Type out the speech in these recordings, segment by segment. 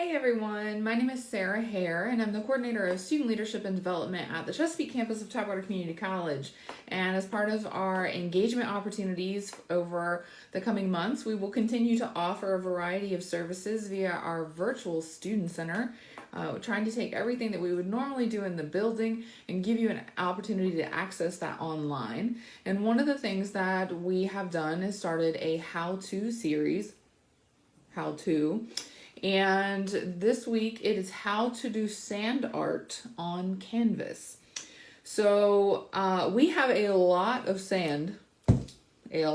Hey everyone, my name is Sarah Hare and I'm the coordinator of student leadership and development at the Chesapeake campus of Tidewater Community College. And as part of our engagement opportunities over the coming months, we will continue to offer a variety of services via our virtual student center, trying to take everything that we would normally do in the building and give you an opportunity to access that online. And one of the things that we have done is started a how-to series, and this week it is how to do sand art on canvas. So we have a lot of sand in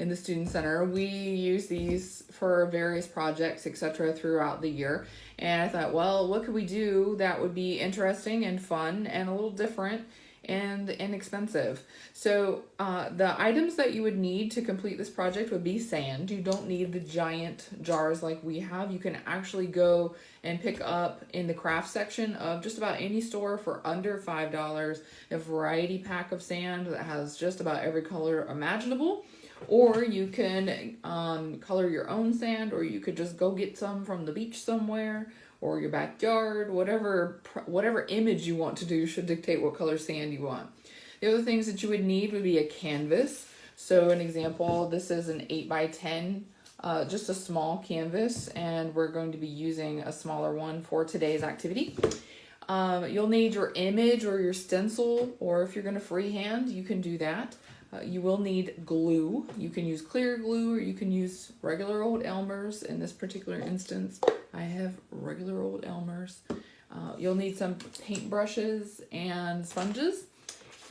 the student center. We use these for various projects, etc., throughout the year. And I thought, well, what could we do that would be interesting and fun and a little different and inexpensive? So the items that you would need to complete this project would be sand. You don't need the giant jars like we have. You can actually go and pick up in the craft section of just about any store for under $5 a variety pack of sand that has just about every color imaginable. Or you can color your own sand, or you could just go get some from the beach somewhere or your backyard. Whatever image you want to do should dictate what color sand you want. The other things that you would need would be a canvas. So an example, this is an 8x10, just a small canvas, and we're going to be using a smaller one for today's activity. You'll need your image or your stencil, or if you're going to freehand, you can do that. You will need glue. You can use clear glue or you can use regular old Elmer's. In this particular instance, I have regular old Elmer's. You'll need some paintbrushes and sponges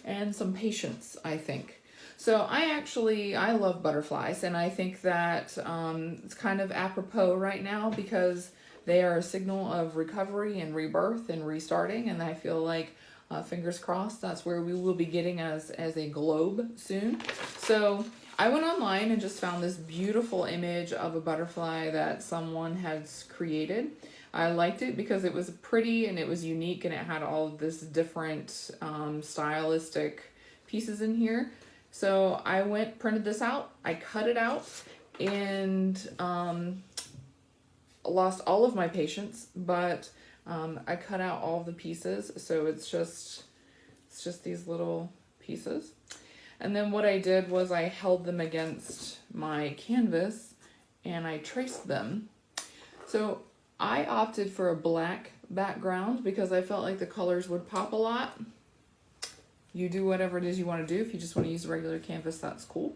and some patience, I think. So I love butterflies, and I think that it's kind of apropos right now because they are a signal of recovery and rebirth and restarting, and I feel like fingers crossed, that's where we will be getting as a globe soon. So I went online and just found this beautiful image of a butterfly that someone has created. I liked it because it was pretty and it was unique and it had all of this different stylistic pieces in here. So I printed this out, I cut it out, and lost all of my patience, but I cut out all the pieces, so it's just these little pieces. And then what I did was I held them against my canvas and I traced them. So I opted for a black background because I felt like the colors would pop a lot. You do whatever it is you want to do. If you just want to use a regular canvas, that's cool.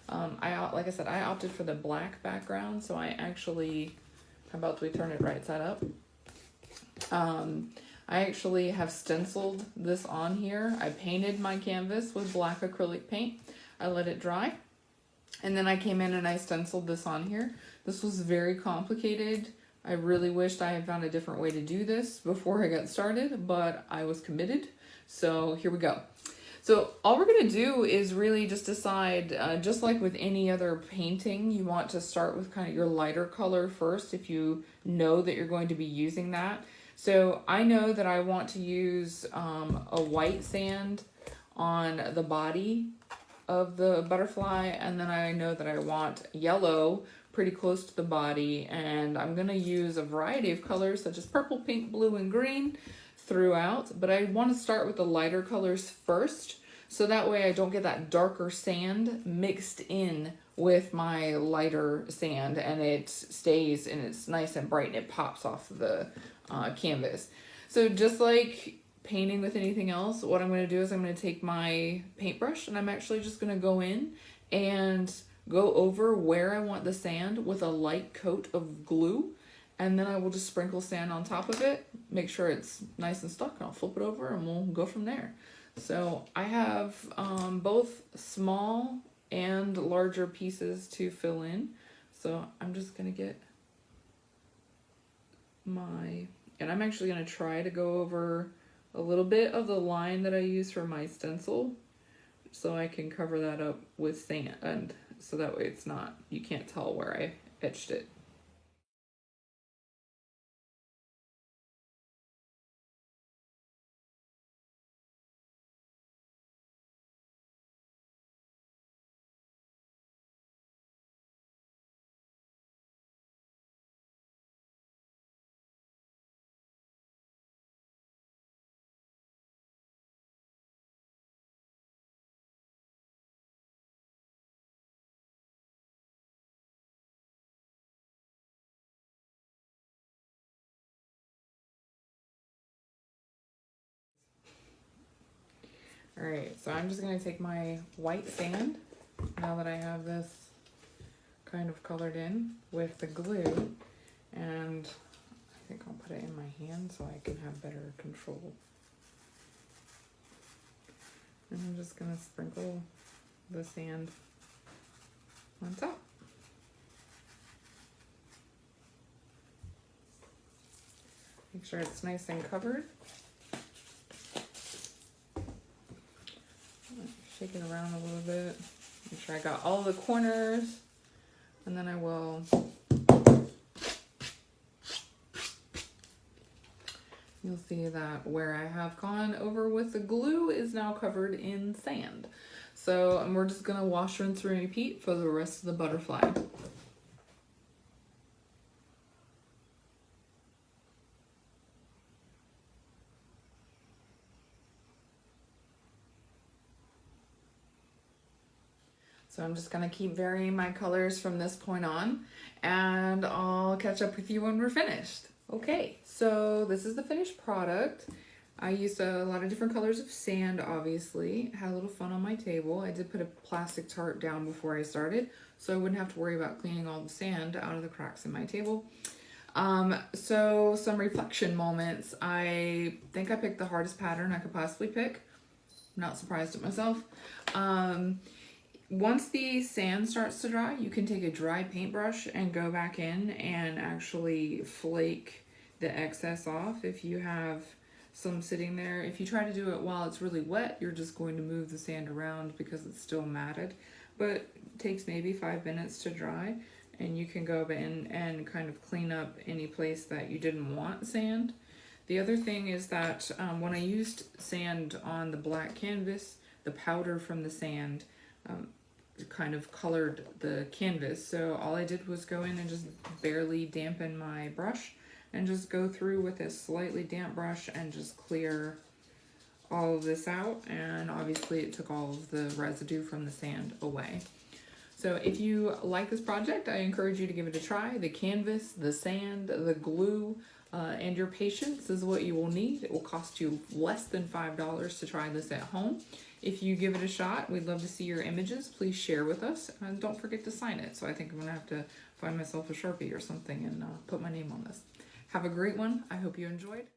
Like I said, I opted for the black background, so how about we turn it right side up? I actually have stenciled this on here. I painted my canvas with black acrylic paint. I let it dry. And then I came in and I stenciled this on here. This was very complicated. I really wished I had found a different way to do this before I got started, but I was committed. So here we go. So all we're going to do is really just decide, just like with any other painting, you want to start with kind of your lighter color first if you know that you're going to be using that. So I know that I want to use a white sand on the body of the butterfly, and then I know that I want yellow pretty close to the body, and I'm going to use a variety of colors such as purple, pink, blue, and green throughout, but I want to start with the lighter colors first, so that way I don't get that darker sand mixed in with my lighter sand, and it stays and it's nice and bright and it pops off the canvas. So just like painting with anything else, what I'm going to do is I'm going to take my paintbrush and I'm actually just going to go in and go over where I want the sand with a light coat of glue, and then I will just sprinkle sand on top of it, make sure it's nice and stuck, and I'll flip it over and we'll go from there. So I have both small and larger pieces to fill in. So I'm just going to get and I'm actually going to try to go over a little bit of the line that I use for my stencil so I can cover that up with sand, and so that way you can't tell where I etched it. All right, so I'm just gonna take my white sand, now that I have this kind of colored in with the glue, and I think I'll put it in my hand so I can have better control. And I'm just gonna sprinkle the sand on top. Make sure it's nice and covered. Shake it around a little bit. Make sure I got all the corners. And then I will, you'll see that where I have gone over with the glue is now covered in sand. So we're just gonna wash, rinse, and repeat for the rest of the butterfly. So I'm just gonna keep varying my colors from this point on, and I'll catch up with you when we're finished. Okay, so this is the finished product. I used a lot of different colors of sand, obviously. Had a little fun on my table. I did put a plastic tarp down before I started, so I wouldn't have to worry about cleaning all the sand out of the cracks in my table. So some reflection moments. I think I picked the hardest pattern I could possibly pick. I'm not surprised at myself. Once the sand starts to dry, you can take a dry paintbrush and go back in and actually flake the excess off if you have some sitting there. If you try to do it while it's really wet, you're just going to move the sand around because it's still matted. But it takes maybe 5 minutes to dry, and you can go in and kind of clean up any place that you didn't want sand. The other thing is that when I used sand on the black canvas, the powder from the sand kind of colored the canvas. So all I did was go in and just barely dampen my brush and just go through with a slightly damp brush and just clear all of this out. And obviously it took all of the residue from the sand away. So if you like this project, I encourage you to give it a try. The canvas, the sand, the glue, and your patience is what you will need. It will cost you less than $5 to try this at home. If you give it a shot, we'd love to see your images. Please share with us, and don't forget to sign it. So I think I'm gonna have to find myself a Sharpie or something and put my name on this. Have a great one. I hope you enjoyed.